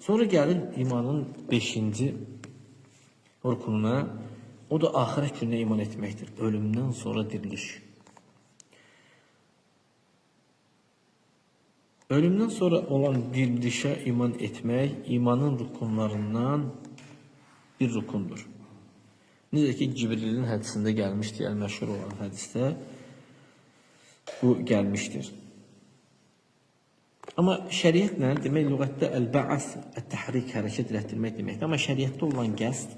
Sonra gəlir imanın 5-ci rukununa. O da axirət gününə iman etməkdir. Ölümdən sonra diriliş. Ölümdən sonra olan dirilişə iman etmək imanın rukunlarından bir rukundur. Necə ki Cibrilin hədisində gəlmişdir, məşhur olan hədisdə bu gəlmişdir. Amma şəriətlə demək lüğətdə əl-bə'as, ət-təhrik, hərəkət etdirmək deməkdir. Amma şəriətdə olan qəsd,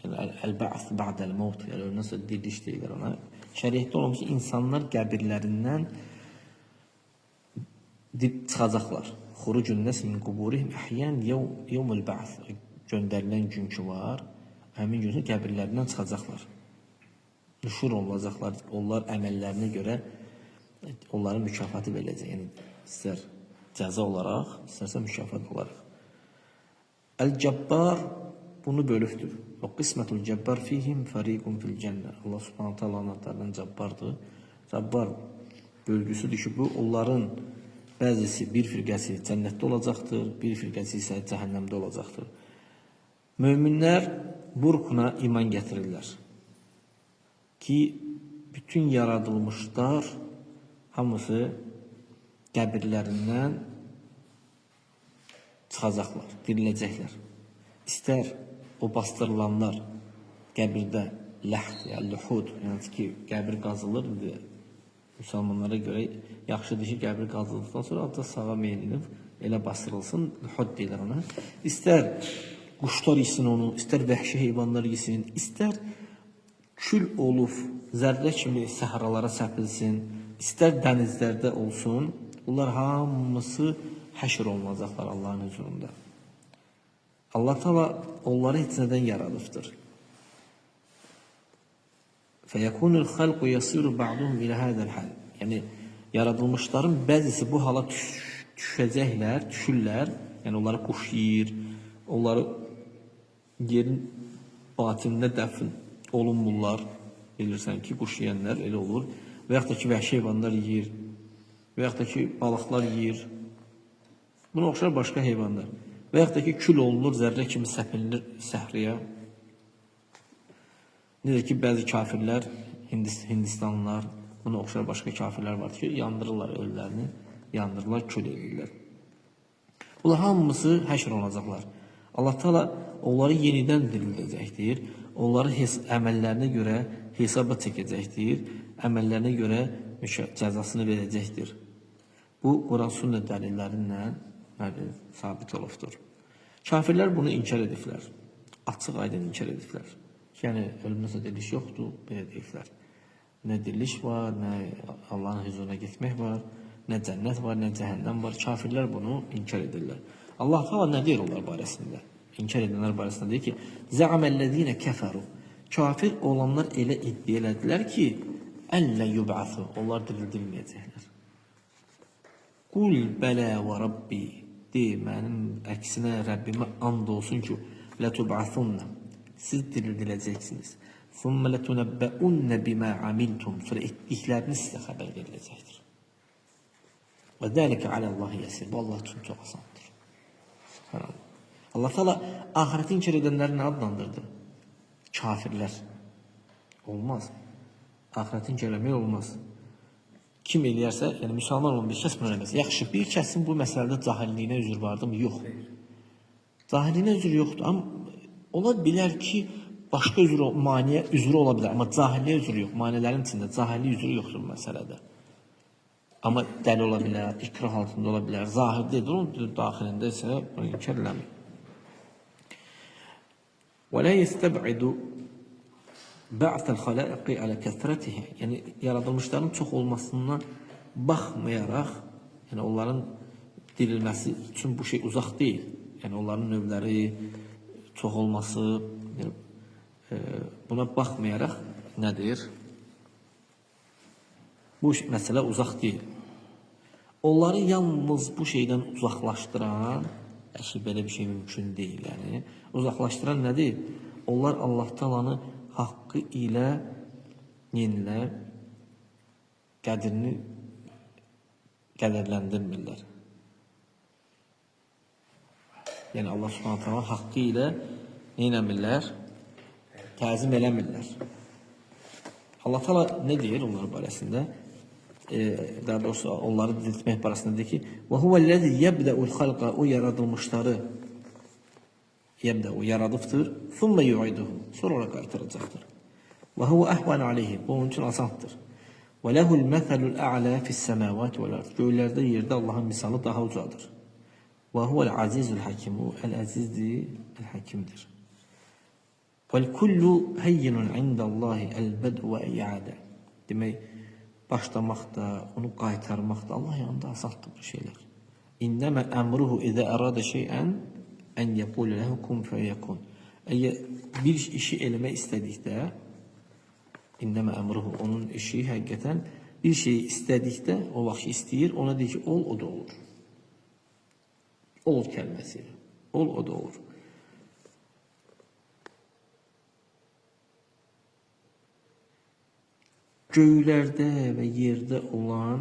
yəni əl-bə'as ba'dəl-mevt, yəni ölümdən sonra diriliş deyirlər ona. Şəriətdə olan ki, insanlar qəbirlərindən çıxacaqlar. Xurucun nəs min quburihim əhyan yevmul bə'as. Göndərilən gün ki var, həmin gün qəbirlərindən çıxacaqlar. Nüşur olacaqlar. Onlar əməllərinə görə onların mükafatı veriləcək. Yəni istər cəza olaraq, istərsə mükafat olaraq. Əl-Cəbbar bunu bölübdür. Və qismətul cəbbar fihim fəriqun fil cənnə. Allah subhanahu ta'ala anlatlarından cəbbardır. Cəbbar bölgüsüdür ki, bu onların bəzisi bir firqəsi cənnətdə olacaqdır, bir firqəsi isə cəhənnəmdə olacaqdır. Möminlər bu rukuna iman gətirirlər ki, bütün yaradılmışlar hamısı qəbirlərindən çıxacaqlar, diriləcəklər. İstər o bastırılanlar qəbirdə ləhd, yəni lühud, yəni ki, qəbir qazılır, müsəlmanlara görə yaxşıdır ki, qəbir qazıldıqdan sonra adda sağa meylinib, elə bastırılsın, lühud deyilər ona. İstər quşlar yesin onu, istər vəhşi heyvanlar yesin, istər kül olub, zərrə kimi səhralara səpilsin, istər dənizlərdə olsun, bunlar hamısı həşr olunacaqlar Allahın huzurunda. Allah Teala onları heç nədən yaradıbdır. Fəyəkunul xalqu yasiru ba'duhum ilə hədəl hal. Yəni, yaradılmışların bəzisi bu hala düşəcəklər, düşürlər, yəni onları quş yiyir, onları yerin batinində dəfn olunmurlar. Bilirsən ki, quş yiyənlər elə olur. Və yaxud da ki, vəhşi heyvanlar yiyir. Və yaxud da ki, balıqlar yiyir. Buna oxşar başqa heyvanlar. Və yaxud da ki, kül olunur, zərrə kimi səpinilir səhriyə. Necə ki, bəzi kafirlər, Hindistanlılar, buna oxşar başqa kafirlər var ki, yandırırlar ölülərini, yandırırlar, kül edirlər. Bunlar hamısı həşr olacaqlar. Allah Teala onları yenidən dirildəcəkdir. Onları əməllərinə görə hesaba çəkəcəkdir. Əməllərinə görə cəzasını verəcəkdir. Bu, Quran sünnə dəlillərindən sabit olubdur. Kafirlər bunu inkar ediblər. Açıq aydın inkar ediblər. Yəni, ölümdən diriliş yoxdur, belə deyiblər. Nə diriliş var, nə Allahın huzuruna getmək var, nə cənnət var, nə cəhənnəm var. Kafirlər bunu inkar edirlər. Allah Teala nə deyir onlar barəsində? İnkar edənlər barəsində deyir ki, zə'aməl-ləzīnə kəfəru. Kafir olanlar elə iddia elədilər ki, əllə yub'asu. Onlar dirildilməyəcəklər. Qul bələ və Rabbi. De, mənim əksinə Rəbbimə and olsun ki, lətub'asunna. Siz dirildiləcəksiniz. Thumma latunabba'unna bima amiltum. Sonra etdikləriniz sizə xəbər veriləcəkdir. Və zəlikə aləllahi yəsir. Bu Allah üçün çox asandır. Subhanallah. Allah Teala ahireti inkar edənləri nə adlandırdı? Kafirlər. Olmaz. Ahireti inkar etmək olmaz. Kim eləyərsə, yəni müsəlman olan bir kəs bunu eləməz. Yaxşı, bir kəsin bu məsələdə cahilliyinə üzr vardı mı? Yox. Cahilliyinə üzr yoxdur. Amma ola bilər ki, başqa maniyə üzrü ola bilər. Amma cahilliyə üzrü yox. Maniələrin içində cahillik üzrü yoxdur bu məsələdə. Amma dəli ola bilər, ikrah altında ola bilər, zahirdə edir, onun daxilində isə bunu inkar eləmir. وَلَا يَسْتَبْعِدُ بَعْثَ الْخَلَائِقِ عَلَى كَثْرَتِهِ. Yəni, yaradılmışların çox olmasına baxmayaraq, yəni onların dirilməsi üçün bu şey uzaq deyil. Yəni, onların növləri çox olması, yəni, buna baxmayaraq nədir? Bu məsələ uzaq deyil. Onları yalnız bu şeydən uzaqlaşdıran, əşi belə bir şey mümkün deyil. Yəni, uzaqlaşdıran nədir? Onlar Allah Taala'nı haqqı ilə yenilər, qədrini qədərləndirmirlər. Yəni Allah Subhanahu taala haqqı ilə neynəmirlər? Təzim eləmirlər. Allah Taala nə deyir onlar barəsində? Daha doğrusu onları diriltmək barəsində deyir ki: "Və huvellezî yebda'ul halqa", o yaradılmışları o yaradıbdır. "Thumma yu'iduhu", sonra qaytaracaqdır. "Və huve ahvan aleyhi", bu onun üçün asandır. "Və lehul meselul a'la fi's semawati vel ard", göylərdə yerdə Allahın misalı daha ucadır. "Və huvel azizul hakim", o el-azizdir, el-hakimdir. "Vel kullu hayyinun indallahi el-bed'u ve i'ade", demək başlamaq da, onu qaytarmaq da Allah yanında asandır bu şeylər. "İnnema emruhu iza arada şey'en en yekul lehu kun feyekun", əgər bir işi eləmək istədikdə, innema emruhu, onun işi həqiqətən bir şeyi istədikdə, o vaxt istəyir, ona deyir ki, ol, o da olur. Ol kəlməsi, ol, o da olur. Göylərdə və yerdə olan,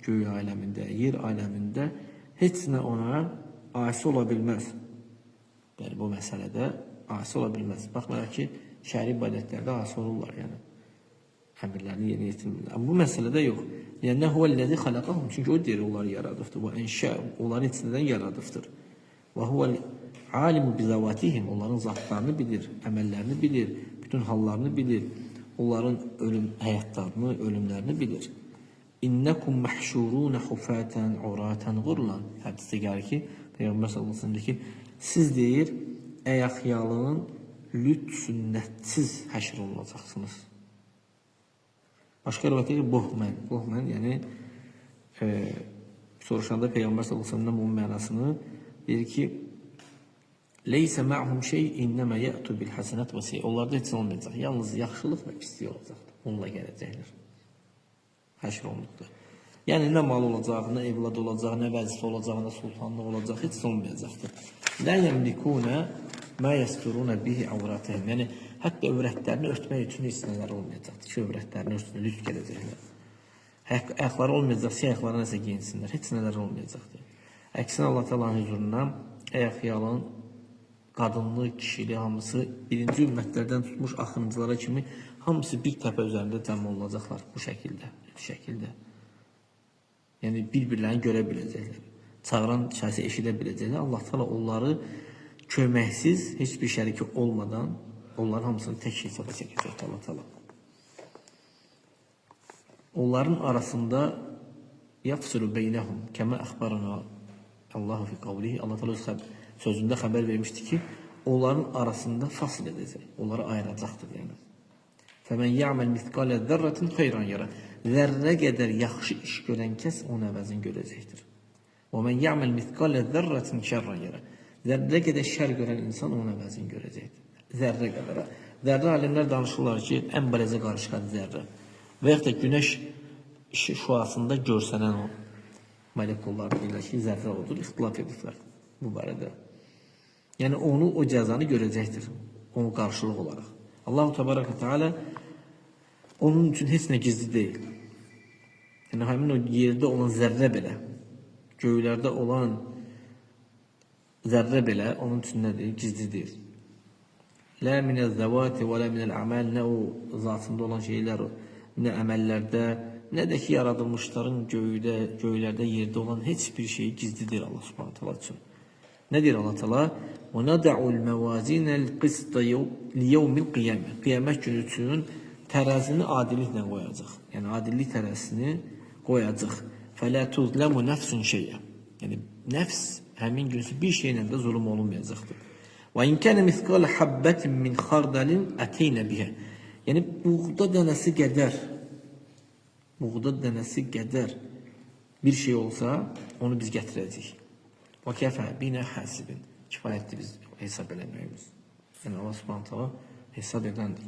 göy aləmində, yer aləmində heç nə ona asi ola bilməz. Yəni bu məsələdə asi ola bilməz. Baxmayaraq ki, şəri ibadətlərdə asi olurlar, yəni əmrlərini yerinə yetirmirlər. Amma bu məsələdə yox. Yəni huvellezî xalaqahum, çünki o deyir onları yaradıbdır. Və enşə, onları heç nədən yaradıbdır. Və huvel alimu bizavatihim, onların zatlarını bilir, əməllərini bilir, bütün hallarını bilir. Onların həyatlarını, ölümlərini bilir. İnnekum mahşurun hufatan uratan gurlan. Hədisdə gəlir ki, Peyğəmbər sallallahu əleyhi və səlləm deyir ki, siz deyir, ayaqyalın, lüt sünnətsiz həşr olunacaqsınız. Başqa rivayətdə ki, buhmen, yəni soruşanda Peyğəmbər sallallahu əleyhi və səlləm onun mənasını deyir ki, leysə ma'hum şey innəmə yə'tu bil hasenat və seyy. Onlarda heç olmayacaq. Yalnız yaxşılıq və pislik olacaqdır. Onunla gələcəklər. Həşr olunubdur. Yəni nə mal olacaq, nə evlad olacaq, nə vəzifə olacaq, nə sultanlıq olacaq, heç olmayacaqdır. Lə yemlikunə mə yəsturunə bihi avratihim. Yəni hətta övrətlərini örtmək üçün heç nələr olmayacaqdır ki, övrətlərini örtünə lütf gələcəklər. Ayaqları olmayacaqsa, ayaqları nəsə giyinsinlər. Heç nələr olmayacaqdır. Əksinə Allah Taala'nın huzuruna ayaqyalın, qadınlı, kişili hamısı birinci ümmətlərdən tutmuş axıncılara kimi hamısı bir təpə üzərində cəm olacaqlar bu şəkildə. Yəni bir-birlərini görə biləcəklər. Çağıran şəxsi eşidə biləcəklər. Allah Taala onları köməksiz, heç bir şəriki olmadan onların hamısını tək hesaba çəkəcək Allah Taala. Onların arasında yafsulu beynəhum kəmə əxbarana Allahu fi qavlihi. Allah Taala öz sözündə xəbər vermişdi ki, onların arasında fasl edəcək, onları ayıracaqdır yəni. Fəmən ya'məl misqalə zərrətin xeyran yara. Zərrə qədər yaxşı iş görən kəs onun əvəzini görəcəkdir. Və mən ya'məl misqalə zərrətin şərran yara. Zərrə qədər şər görən insan onun əvəzini görəcəkdir. Zərrə qədər. Zərrə alimlər danışırlar ki, ən bələcə qarışqadır zərrə. Və yaxud da günəş şüasında görsənən o molekullar deyirlər ki, zərrə odur, ixtilaf ediblər bu barədə. Yəni onu, o cəzanı görəcəkdir, onun qarşılıq olaraq. Allah-u Teala onun üçün heç nə gizli deyil. Yəni həmin o yerdə olan zərrə belə, göylərdə olan zərrə belə onun üçün nədir? Gizli deyil. Lə minəz-zəvati və lə minəl-əməl, nə o zatında olan şeylər, nə əməllərdə, nə də ki yaradılmışların göylərdə, yerdə olan heç bir şey gizli deyil Allah Subhanahu taala üçün. Nə deyir Allah Taala? "Və nad'ul mawazinal qist liyawmil qiyamah." Qiyamət günü üçün tərəzini adilliklə qoyacaq. Yəni adillik tərəzisini qoyacaq. "Fələ tuzlamu nafsun şey'a." Yəni nəfs həmin gün bir şeylə də zulm olunmayacaqdır. "Və in kana misqal habbatin min khardalin atayna biha." Yəni buğda dənəsi qədər bir şey olsa, onu biz gətirəcəyik. Və kəfə binə həsibin. Kifayətdir biz hesab eləməyimiz. Yəni Allah Subhanahu taala hesab edəndir.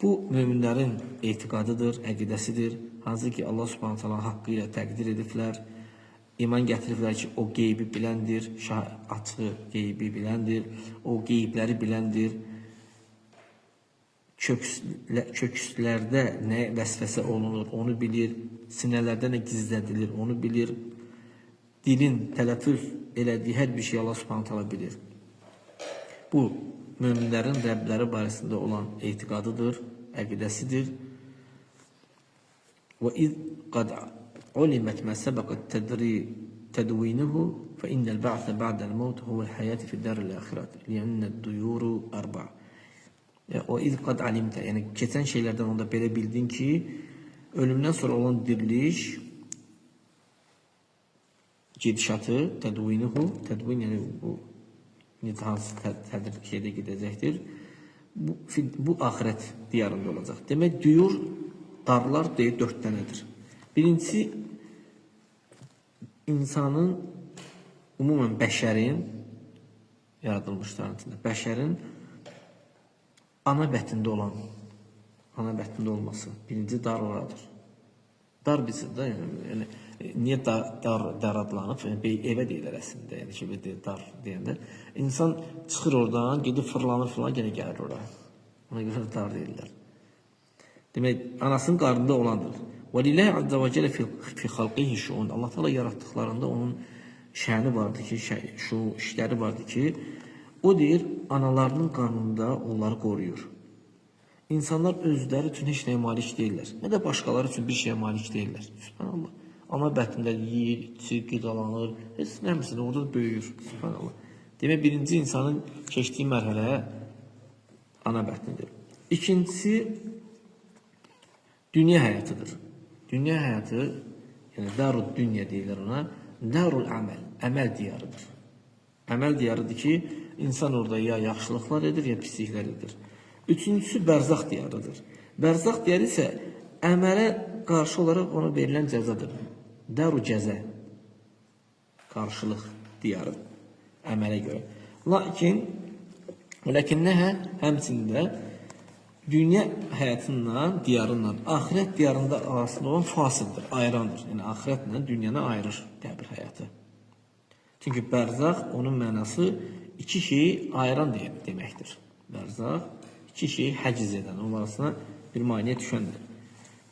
Bu möminlərin etiqadıdır, əqidəsidir. Hansı ki Allah Subhanahu taala haqqı ilə təqdir ediblər. İman gətiriblər ki, o qeybi biləndir, açığı qeybi biləndir, o qeybləri biləndir. Kökslərdə nə vəsvəsə olunur, onu bilir. Sinələrdə nə gizlədilir, onu bilir. dilin tələffüz elədiyi hər bir şey Allah Subhanahu taala bilir. Bu möminlərin Rəbbləri barəsində olan etiqadıdır, əqidəsidir. Və iz qad ulimat ma sabaqat tədvinuhu fe innel ba'se ba'del mevt huvel hayat fi daril ahiret. Li'anned duyuru arba. O iz qad alimta, yəni keçən şeylərdən onda belə bildin ki, ölümdən sonra olan diriliş gedişatı, tədvinuhu, tədvin yəni bu necə hansı tədir şeydə gedəcəkdir. Bu axirət diyarında olacaq. Demək, duyur, darlar deyir 4 dənədir. Birincisi, insanın, umumən bəşərin, yaradılmışların içində, bəşərin ana bətində olması. Birinci dar oradır. Dar bizi də, yəni, niyə dar adlanıb? Yəni, evə deyilir əslində, yəni ki, dar deyəndə. İnsan çıxır oradan, gedib fırlanır falan, yenə gəlir ora. Ona görə dar deyirlər. Demək, anasının qarnında olandır. وَلِلَّهِ عَزَّ وَجَلَ فِي خَلْقِهِ شُؤُونَ Allah Teala yaratdıqlarında onun şəni vardı ki, şu işləri vardı ki, o deyir, analarının qarnında onları qoruyur. İnsanlar özləri üçün heç nəyə malik deyirlər. Nə də başqaları üçün bir şeyə malik deyirlər. Subhanallah. Ana bətnində yeyir, içir, qidalanır, heç nəmsin, orada da böyüyür. Subhanallah. Demək, birinci insanın keçdiyi mərhələ ana bətnidir. İkincisi, dünya həyatıdır. Dünya həyatı, yəni darud dünya deyirlər ona, darul əməl, əməl diyarıdır. Əməl diyarıdır ki, insan orada ya yaxşılıqlar edir, ya pisliklər edir. Üçüncüsü bərzaq diyarıdır. Bərzaq diyarı isə əmələ qarşı olaraq ona verilən cəzadır. Daru cəzə, qarşılıq diyarı, əmələ görə. Lakinnəhə həmçində dünya həyatından, diyarından, axirət diyarında arasında olan fasildir, ayırandır. Yəni, axirətlə dünyanı ayırır qəbir həyatı. Çünki bərzaq, onun mənası iki şeyi ayıran deməkdir. Bərzaq, iki şeyi həciz edən, onun arasına bir maneə düşəndir.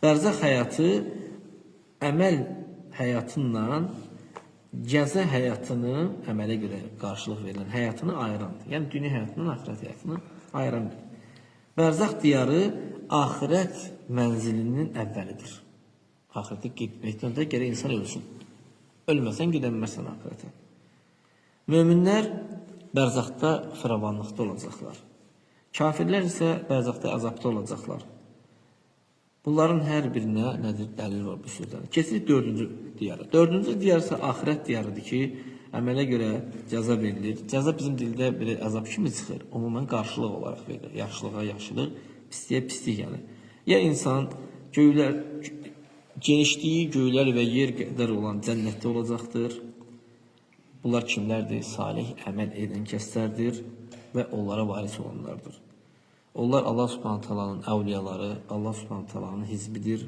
Bərzaq həyatı əməl həyatından cəza həyatını, əmələ görə qarşılıq verilən həyatını ayırandır. Yəni, dünya həyatından axirət həyatını ayırandır. Bərzaq diyarı axirət mənzilinin əvvəlidir. Axirətə getməkdən də gərək insan ölsün. Ölməsən, gedəməsən axirətə. Möminlər bərzaqda firavanlıqda olacaqlar. Kafirlər isə bərzaqda əzabda olacaqlar. Bunların hər birinə nədir? Dəlil var bu sözlərdə. Keçirik 4-cü diyara. 4-cü diyar isə axirət diyarıdır ki, əmələ görə cəza verilir. Cəza bizim dildə belə əzab kimi çıxır. Umumən qarşılıq olaraq verilir. Yaxşılığa yaxşılıq, pisliyə pislik yəni. Ya insan genişliyi göylər və yer qədər olan cənnətdə olacaqdır. Bunlar kimlərdir? Salih əməl edən kəslərdir və onlara varis olanlardır. Onlar Allah Subhanahu taalanın əvliyaları, Allah Subhanahu taalanın hizbidir.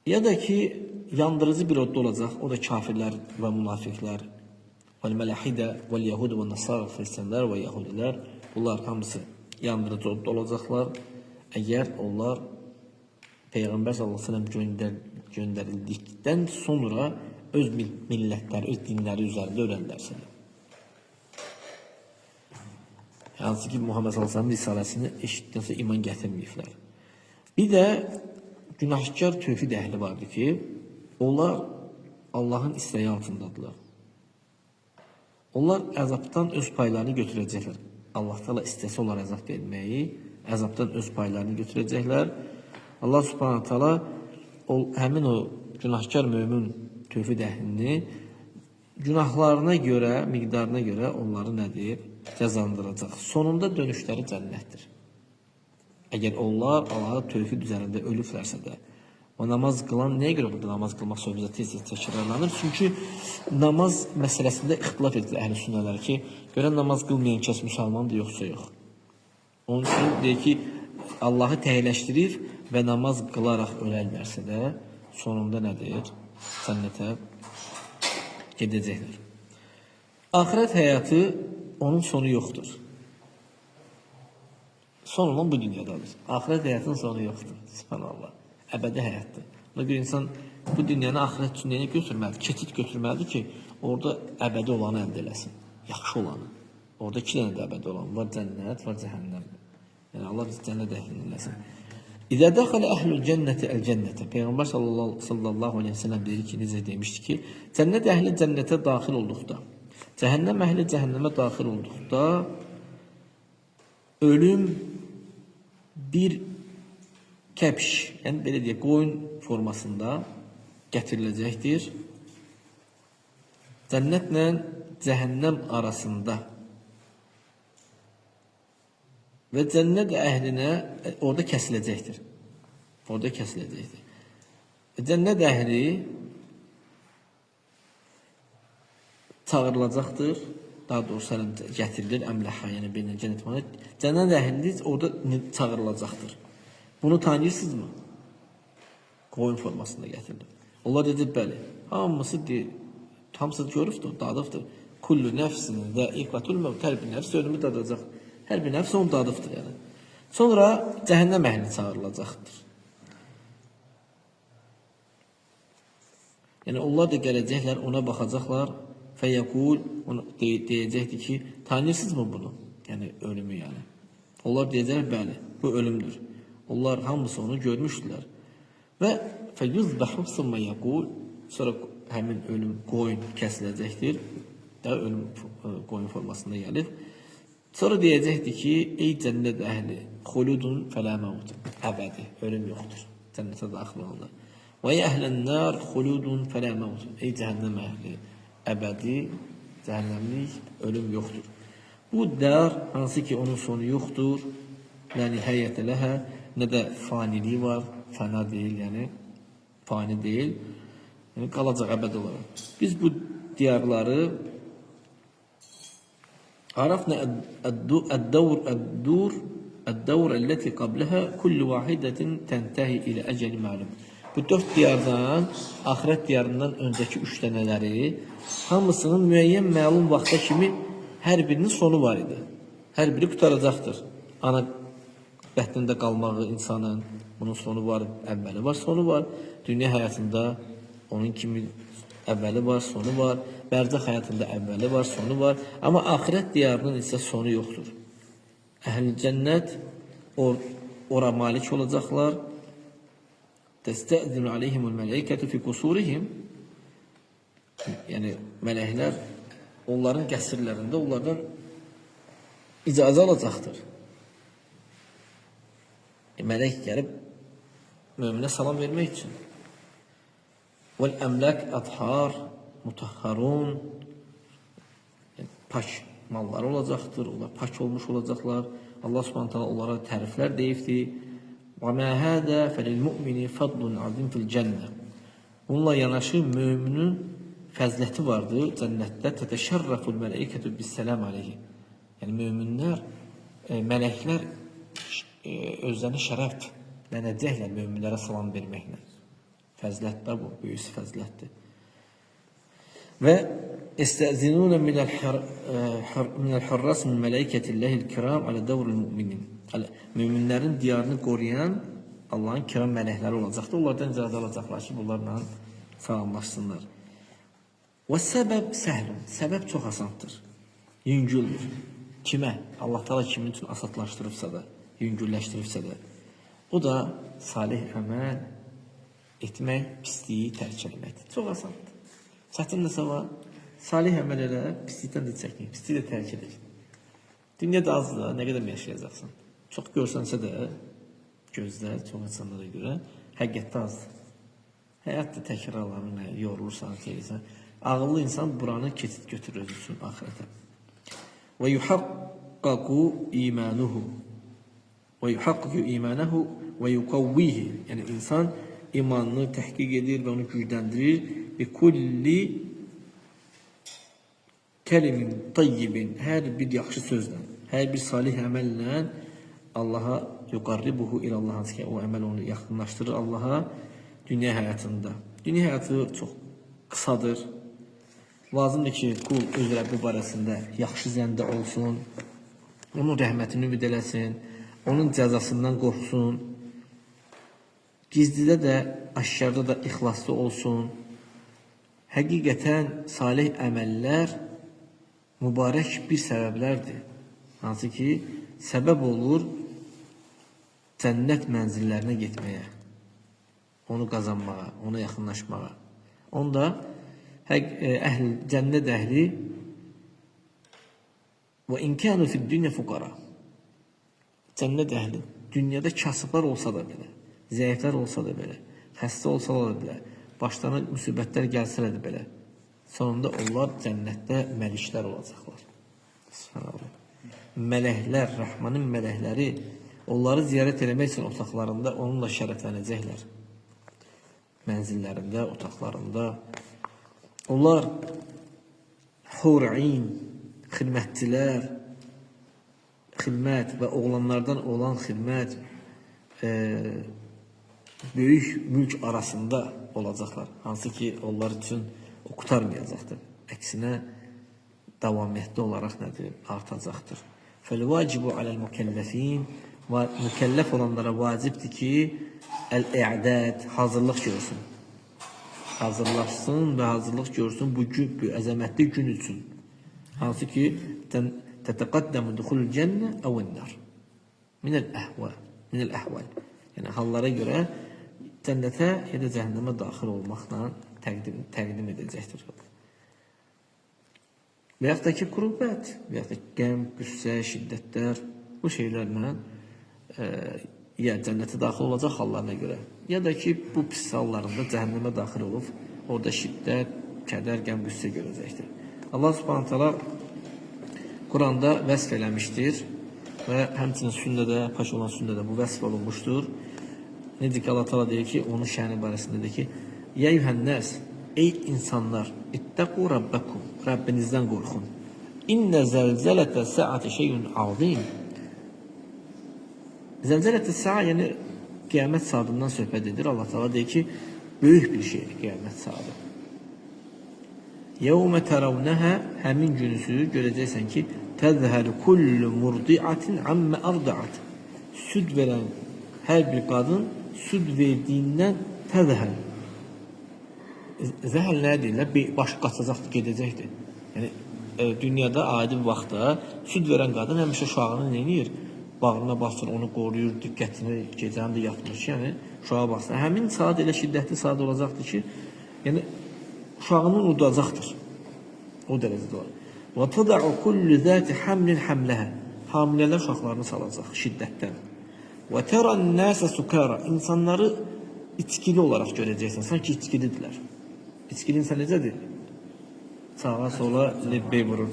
Ya da ki, yandırıcı bir odda olacaq, o da kafirlər və münafiqlər, vəl-mələhidə, vəl-yəhud və nasara, xristiyanlar və yəhudilər, bunlar hamısı yandırıcı odda olacaqlar. Əgər onlar Peyğəmbər s.ə.v göndərildikdən sonra öz millətləri, öz dinləri üzərində öyrənlərsə. Hansı ki, Muhammed s.ə.v risaləsini eşitdikdən sonra iman gətirməyiblər. Bir də günahkar tövhid əhli vardır ki, onlar Allahın istəyi altındadılar. Onlar əzabdan öz paylarını götürəcəklər. Allah Teala istəsə onlar əzab verməyi, əzabdan öz paylarını götürəcəklər. Allah Subhanahu Teala həmin o günahkar mömin tövhid əhlini günahlarına görə, miqdarına görə onları nədir? Cəzandıracaq. Sonunda dönüşləri cənnətdir. Əgər onlar Allah'a tövhid üzərində ölüblərsə də, o namaz qılan, nəyə görə burada namaz qılmaq sözümüzə tez-tez təkrarlanır? Çünki namaz məsələsində ixtilaf edilir əhl-i sünnələr ki, görən namaz qılmayan kəs müsəlmandır, yoxsa yox. Onun üçün deyir ki, Allah'ı təhiyləşdirir və namaz qılaraq ölərlərsə də, sonunda nədir? Cənnətə gedəcəklər. Axirət həyatı onun sonu yoxdur. Son olan bu dünyadadır. Axirət həyatının sonu yoxdur. Subhanallah. Əbədi həyatdır. Buna bir insan bu dünyanı axirət üçün nəyə götürməlidir? Keçid götürməlidir ki, orada əbədi olanı əldə eləsin. Yaxşı olanı. Orada iki dənə də əbədi olan var, cənnət, var cəhənnəm. Yəni Allah bizi cənnət əhlini eləsin. İzə dəxələ əhlül cənnəti əl-cənnətə. Peyğəmbər sallallahu aleyhi ve sellem deyir ki, necə demişdi ki, cənnət əhli cənnətə daxil olduqda, cəhənnəm əhli cəhənnəmə daxil olduqda, ölüm bir kəpş, yəni belə deyək, qoyun formasında gətiriləcəkdir. Cənnətlə cəhənnəm arasında və cənnət əhlinə orada kəsiləcəkdir. Orada kəsiləcəkdir. Cənnət əhli çağırılacaqdır. Daha doğrusu gətirilir əmləha, yəni beynə cənnət. Cənnət əhli orada çağırılacaqdır. Bunu tanıyırsınızmı? Qoyun formasında gətirilir. Onlar dedi, bəli. Hamısı görübdür, dadıbdır. Kullu nəfsin zəiqatul mevt. Hər bir nəfs ölümü dadacaq. Hər bir nəfs onu dadıbdır yəni. Sonra cəhənnəm əhli çağırılacaqdır. Yəni onlar da gələcəklər, ona baxacaqlar. Fəyəqul, deyəcəkdir ki, tanıyırsınızmı bunu? Yəni ölümü yəni. Onlar deyəcəklər, bəli, bu ölümdür. Onlar hamısı onu görmüşdülər. Və fəyuzbəhu summa yəqul, sonra həmin ölüm qoyun kəsiləcəkdir. Daha ölüm qoyun formasında gəlir. Sonra deyəcəkdir ki, ey cənnət əhli, xuludun fələ məvt, əbədi, ölüm yoxdur. Cənnətə daxil olurlar. Və əhlən-nar xuludun fələ məvt, ey cəhənnəm əhli, əbədi, cəhənnəmlik, ölüm yoxdur. Bu dar, hansı ki onun sonu yoxdur, la nihayətə ləhə, nə də faniliyi var, fəna deyil, yəni fani deyil, yəni qalacaq əbəd olaraq. Biz bu diyarları arafna əd-dawr əlləti qabləhə kullu vahidatin təntahi ilə əcəli məlum. Bu dörd diyardan, axirət diyarından öncəki üç dənələri hamısının müəyyən məlum vaxta kimi hər birinin sonu var idi. Hər biri qutaracaqdır. Ana bətnində qalmağı insanın, bunun sonu var, əvvəli var, sonu var. Dünya həyatında onun kimi əvvəli var, sonu var. Bərzəx həyatında əvvəli var, sonu var. Amma axirət diyarının isə sonu yoxdur. Əhl-i cənnət ora malik olacaqlar. Təstəzinu aleyhimul mələikətü fi qusurihim. Yəni mələklər onların qəsrlərində onlardan icazə alacaqdır. Mələk gəlib möminə salam vermək üçün. Vəl-əmlək ədhar, mutahharun, pak malları olacaqdır, onlar pak olmuş olacaqlar. Allah subhanahu ta'ala onlara təriflər deyibdir. وَمَا هَذَا فَلِلْمُؤْمِنِ فَضْلٌ عَظِيمٌ فِي الْجَنَّةِ. Bununla yanaşı müminin fəzləti vardır cənnətdə. Tətəşərrəful mələikətü bis-səlam aleyhi. Yəni müminlər, mələklər özlərini şərəflənəcəklər möminlərə salam verməklə. Fəzlətlər bu, böyük fəzlətdir. Və istəzinunə minəl-hərras min mələikətilləhil kiram alə dəvrül müminin. Müminlərin diyarını qoruyan Allahın kiram mələkləri olacaqdır. Onlardan icazə alacaqlar ki, bunlarla salamlaşsınlar. Və səbəb səhlun. Səbəb çox asandır. Yüngüldür. Kimə? Allah Teala kimin üçün asadlaşdırıbsa da, yüngülləşdiribsə də. O da salih əməl etmək, pisliyi tərk etməkdir. Çox asandır. Çətin nəsə var. Salih əməl elə, pislikdən də çəkin, pisliyi də tərk edək. Dünyada azdır da, nə qədər yaşayacaqsın? Çox görsənsə də, gözlər, çox insanlara görə, həqiqətdə azdır. Həyat da təkrarlarına yorulursan, deyirsən. Ağıllı insan buranı keçid götürür özü üçün axirətə. Və yuhaqqaqu imanuhu. Və yuhaqqaqu imanəhu və yuqavvihi. Yəni insan imanını təhqiq edir və onu gücləndirir. Bi kulli kəlimin tayyibin. Hər bir yaxşı sözlə, hər bir salih əməllə Allaha yuqarribuhu ilallah. O əməl onu yaxınlaşdırır Allaha dünya həyatında. Dünya həyatı çox qısadır. Lazımdır ki, qul öz Rəbbi barəsində yaxşı zəndə olsun, onun rəhmətini ümid eləsin, onun cəzasından qorxsun. gizlidə də, aşkarda da ixlaslı olsun. Həqiqətən salih əməllər mübarək bir səbəblərdir. Hansı ki, səbəb olur cənnət mənzillərinə getməyə, onu qazanmağa, ona yaxınlaşmağa. Onda cənnət əhli və inkanu fid dünya fuqara. Cənnət əhli dünyada kasıblar olsa da belə, zəiflər olsa da belə, xəstə olsa da belə, başlarına müsibətlər gəlsə də belə, sonunda onlar cənnətdə məliklər olacaqlar. Mələklər, Rəhmanın mələkləri onları ziyarət eləmək üçün otaqlarında onunla şərəflənəcəklər. Mənzillərində, otaqlarında. Onlar hur'in, xidmətçilər, xidmət və oğlanlardan olan xidmət böyük mülk arasında olacaqlar. Hansı ki, onlar üçün o qutarmayacaqdır. Əksinə, davamiyyətli olaraq nədir? Artacaqdır. Fəl-vacibu aləl-mükəlləfin, mükəlləf olanlara vacibdir ki, əl-i'dad, hazırlıq görsün. Hazırlaşsın və hazırlıq görsün bu əzəmətli gün üçün. Hansı ki, tətəqəddəmü duxulul cənnə əvənnər. Minəl əhval. Yəni, hallara görə cənnətə ya da cəhənnəmə daxil olmaqla təqdim edəcəkdir. Və yaxud da ki, qurubət, və yaxud da qəm, qüssə, şiddətlər, bu şeylərlə ya cənnətə daxil olacaq hallarına görə, ya da ki, bu pis hallarında cəhənnəmə daxil olub, orada şiddət, kədər, qəm, qüssə görəcəkdir. Allah Subhanahu taala Quranda vəsf eləmişdir və həmçinin sünnədə, paş olan sünnədə bu vəsf olunmuşdur. Necə ki, Allah Taala deyir ki, onun şəni barəsində deyir ki, Ya yuhənnəs, ey insanlar, ittəqu rabbəkum, Rəbbinizdən qorxun. İnnə zəlzələtə səati şeyun azim. Zəlzələtə səa, yəni qiyamət saatından söhbət edir. Allah Taala deyir ki, böyük bir şeydir qiyamət saatı. Yevmə tərəvnəhə, həmin günüsü görəcəksən ki, təzhəl kullu murdiatin ammə arda'at. Süd verən hər bir qadın süd verdiyindən təzhəl. Zəhəl nə deyirlər? Başı qaçacaqdır, gedəcəkdir. Yəni, dünyada adi bir vaxtda süd verən qadın həmişə uşağını nə edir? Bağrına basır, onu qoruyur, diqqətini gecəni də yatmır ki, yəni uşağa baxsın. Həmin saat elə şiddətli saat olacaqdır ki, yəni uşağını unudacaqdır. O dərəcədə var. Və tədə'u kullu zəti hamlin hamləhə. Hamilələr uşaqlarını salacaq şiddətdən. Və tərən nəsə sukara. İnsanları içkili olaraq görəcəksən. Sanki içkilidirlər. İçkili insan necədir? Sağa sola lebbey vurur.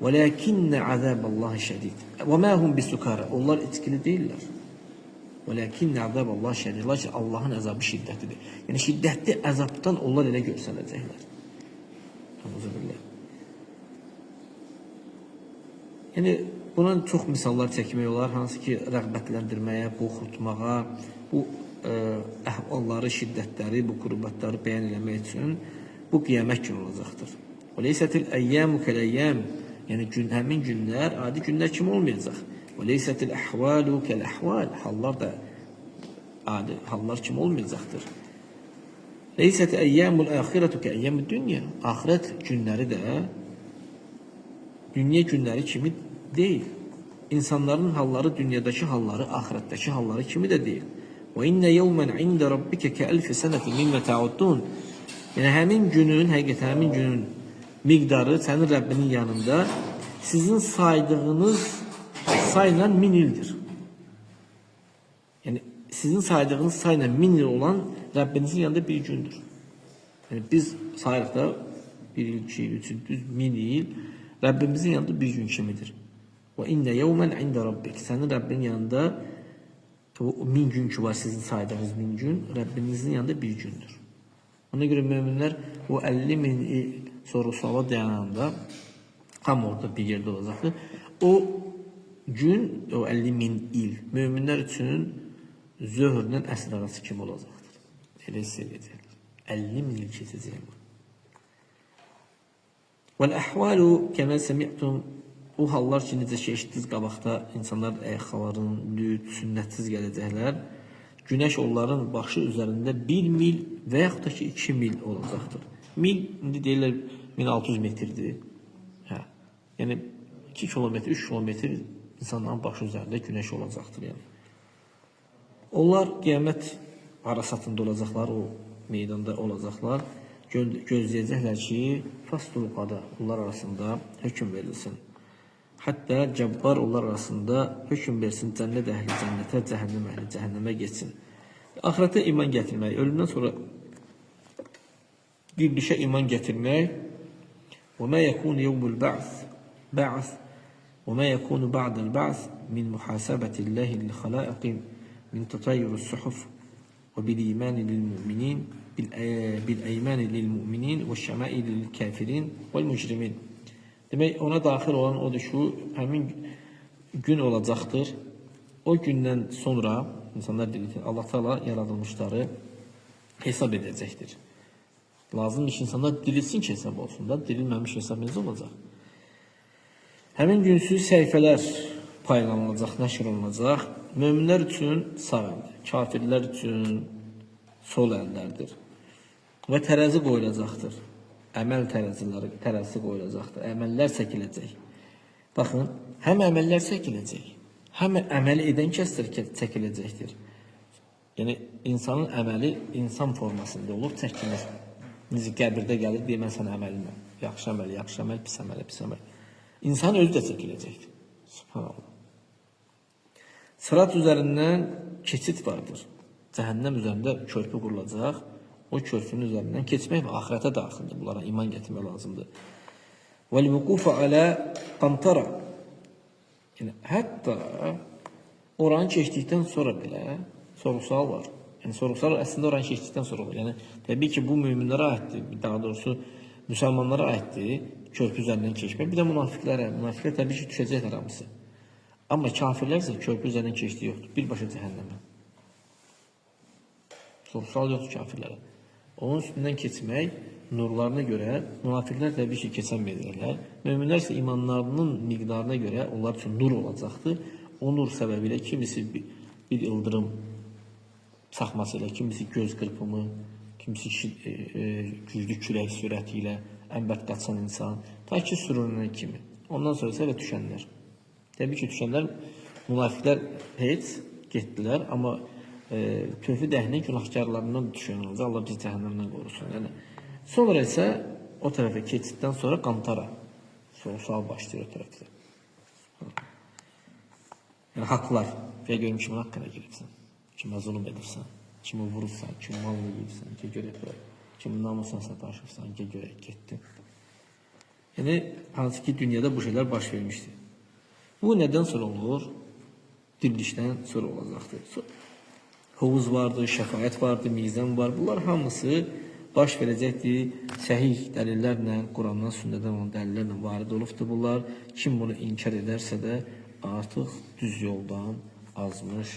وَلَكِنَّ عَذَابَ اللّٰهِ شَدِيدٍ وَمَا هُمْ بِسُكَارَ. Onlar içkili değiller. وَلَكِنَّ عَذَابَ اللّٰهِ شَدِيدٍ. Lakin Allah'ın əzabı şiddətlidir. Yəni şiddətli əzabdan onlar elə görsənəcəklər. Yəni buna çox misallar çəkmək olar, hansı ki rəğbətləndirməyə, qorxutmağa, bu əhvalları, şiddətləri, bu qürbətləri bəyan eləmək üçün bu qiyamət günü olacaqdır. وَلَيْسَتِ الْأَيَّامُ كَالْأَيَّامِ. Yəni həmin günlər adi günlər kimi olmayacaq. وَلَيْسَتِ الْأَحْوَالُ كَالْأَحْوَالِ. Hallar da adi hallar kimi olmayacaqdır. لَيْسَتِ أَيَّامُ الْآخِرَةُ كَأَيَّامِ الدُّنْيَا. Ahirət günləri də dünya günləri kimi deyil. İnsanların halları dünyadakı halları, ahirətdəki halları kimi də deyil. وَإِنَّ يَوْمًا عِنْدَ رَبِّكَ كَأَلْفِ سَنَةٍ مِمَّ تَعُدُّونَ. Yəni həmin günün, həqiqətən həmin günün miqdarı sənin Rəbbinin yanında sizin saydığınız sayla 1000 ildir. Yəni sizin saydığınız sayla 1000 il olan Rəbbinizin yanında bir gündür. Yəni biz sayırıq da 1 il, 2 il, 3 il, 1000 il Rəbbimizin yanında bir gün kimidir. Və inne yevmen inde rabbik. Sənin Rəbbinin yanında o 1000 gün ki var, sizin saydığınız 1000 gün Rəbbinizin yanında bir gündür. Ona görə möminlər o 50.000 il soru-suala dayananda tam orada bir yerdə olacaqdır. O gün, o 50.000 il möminlər üçün zöhrlə əsr arası kimi olacaqdır. Elə hiss edəcəklər. 50.000 il keçəcək. Vəl-əhvalu kəmə səmi'tum. O hallar ki, necə ki, eşitdiniz qabaqda insanlar əxaların lüt, sünnətsiz gələcəklər. Günəş onların başı üzərində 1 mil və yaxud da ki 2 mil olacaqdır. Mil indi deyirlər 1600 metrdir. Hə. Yəni 2 kilometr, 3 kilometr insanların başı üzərində günəş olacaqdır yəni. Onlar qiyamət arasatında olacaqlar, o meydanda olacaqlar. Gözləyəcəklər ki, fasdulqada onlar arasında hökm verilsin. Hətta cəbbar onlar arasında hökm versin, cənnət əhli cənnətə, cəhənnəm əhli cəhənnəmə geçsin. Ahirətə iman gətirmək, ölümdən sonra dirilişə iman gətirmək وَمَا يَكُونُ يَوْمُ الْبَعْثِ وَمَا يَكُونُ بَعْدَ الْبَعْثِ مِنْ مُحَاسَبَةِ اللَّهِ لِلْخَلَائِقِ مِنْ تَطَيُّرِ الصُّحُفِ وَبِالْإِيمَانِ لِلْمُؤْمِنِينَ بِالْأَيْمَانِ لِلْمُؤْمِنِينَ وَالشَّمَائِلِ لِلْكَافِرِينَ وَالْمُجْرِمِينَ. Demək, ona daxil olan odur ki, həmin gün olacaqdır. O gündən sonra insanlar diriltir. Allah Teala yaradılmışları hesab edəcəkdir. Lazımdır ki, insanlar dirilsin ki, hesab olsun da. Dirilməmiş hesab necə olacaq? Həmin günsüz səhifələr paylanılacaq, nəşr olunacaq. Möminlər üçün sağ əldir, kafirlər üçün sol əllərdir. Və tərəzi qoyulacaqdır. Əməl tərəzisi qoyulacaqdır. Əməllər çəkiləcək. Baxın, həm əməllər çəkiləcək, həm əməl edən kəsdir çəkiləcəkdir. Yəni, insanın əməli insan formasında olub çəkilir. Necə qəbirdə gəlir, deyir, mən sənə əməliməm. Yaxşı əməl, pis əməl, pis əməl. İnsan özü də çəkiləcəkdir. Subhanallah. Sırat üzərindən keçid vardır. Cəhənnəm üzərində körpü qurulacaq. O körpünün üzərindən keçmək və axirətə daxildir. Bunlara iman gətirmək lazımdır. وَالْوُقُوفَ عَلَى قَنْطَرَ. Yəni, hətta oranı keçdikdən sonra belə soru-sual var. Yəni, soru-sual əslində oranı keçdikdən sonra olur. Yəni, təbii ki, bu müminlərə aiddir. Daha doğrusu, müsəlmanlara aiddir körpü üzərindən keçmək. Bir də münafiqlərə. Münafiqlər təbii ki, düşəcəklər hamısı. Amma kafirlər isə körpü üzərindən keçdiyi yoxdur. Birbaşa cəhənnəmə. Soru-sual yoxdur kafirlərə. Onun üstündən keçmək nurlarına görə münafiqlər təbii ki, keçənməyəcəklər. Möminlər isə imanlarının miqdarına görə onlar üçün nur olacaqdır. O nur səbəbilə kimisi bir ildırım çaxması ilə, kimisi göz qırpımı, kimisi güclü külək sürəti ilə ən bəd qaçan insan, ta ki sürünən kimi. Ondan sonra isə düşənlər. Təbii ki, düşənlər, münafiqlər heç getdilər, amma tövhid əhlinin günahkarlarından düşən olacaq. Allah bizi cəhənnəmdən qorusun. Yəni, sonra isə o tərəfə keçiddən sonra qantara. Sual başlayır o tərəfdə. Yəni, haqlar. Və görüm kimin haqqına giribsən, kimə zulüm edirsən, kimi vurursan, kimi malını yiyirsən, ki, görək bura. Kimin namusuna sataşırsan, ki, görək, getdin. Yəni, hansı ki, dünyada bu şeylər baş vermişdir. Bu nədən sonra olur? Dirilişdən sonra olacaqdır. Hovuz vardır, şəfayət vardır, mizan var. Bunlar hamısı baş verəcəkdir. Səhih dəlillərlə, Qurandan, sünnədən olan dəlillərlə varid olubdur bunlar. Kim bunu inkar edərsə də artıq düz yoldan azmış.